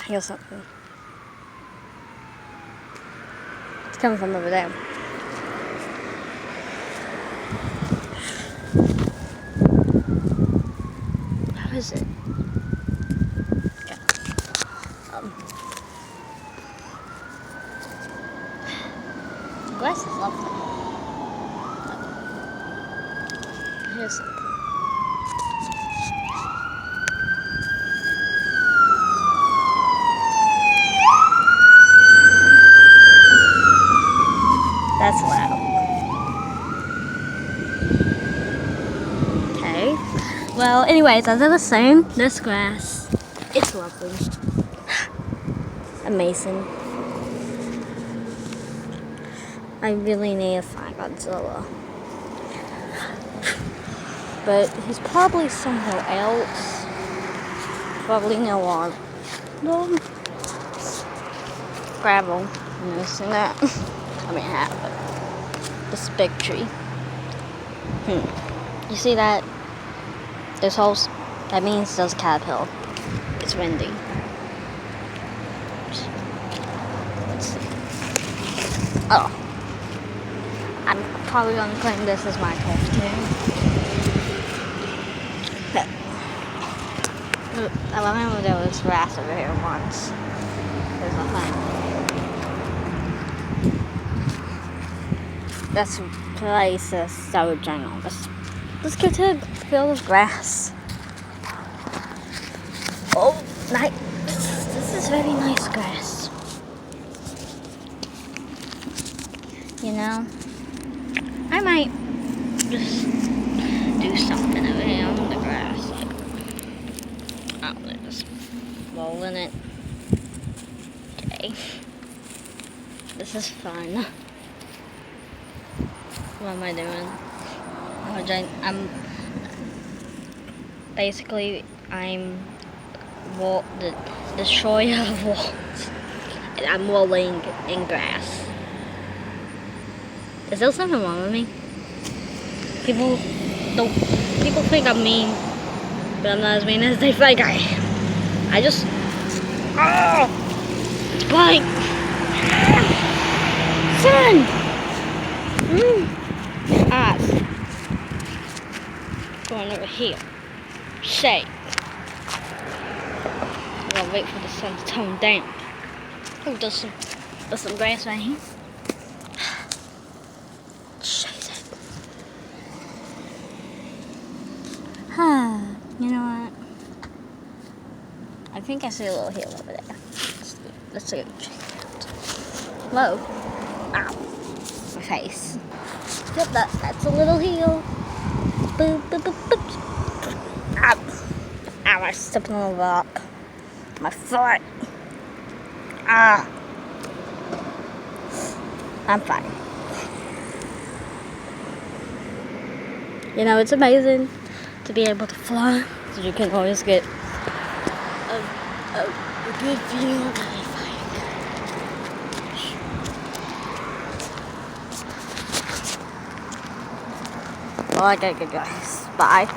hear something. It's coming from over there. How is it? Yeah. The grass is lovely. Here's something. That's loud. Okay. Well, anyways, as I was saying, this grass, it's lovely. Amazing. I really need to find Godzilla. But he's probably somewhere else. Probably no one. No. Gravel. You know, see that? I mean, half of it. This big tree. You see that? There's holes. That means there's a caterpillar. It's windy. Let's see. Oh. I'm probably gonna claim this as my costume. I remember there was grass over here once. There's a thing. This place is so ginormous. Let's go to a field of grass. Oh, nice. This is very nice grass. You know, I might just do something over here on the grass. Like, I don't know, just roll in it. Okay. This is fun. What am I doing? I'm the destroyer of walls. And I'm rolling in grass. Is there something wrong with me? People think I'm mean, but I'm not as mean as they think I am. I just like sun. Eyes. Going over here. Shade. I'm gonna wait for the sun to tone down. Oh, there's some grass right here. Shade it. You know what? I think I see a little hill over there. Let's go check it out. Whoa. Ow. My face. Yep, that's a little hill. Boop, boop, boop, boop. Ow. Ow, I stepped on a rock. My foot. Ah. I'm fine. You know, it's amazing to be able to fly. So you can always get a good view of everything. Well, I gotta go, guys. Bye.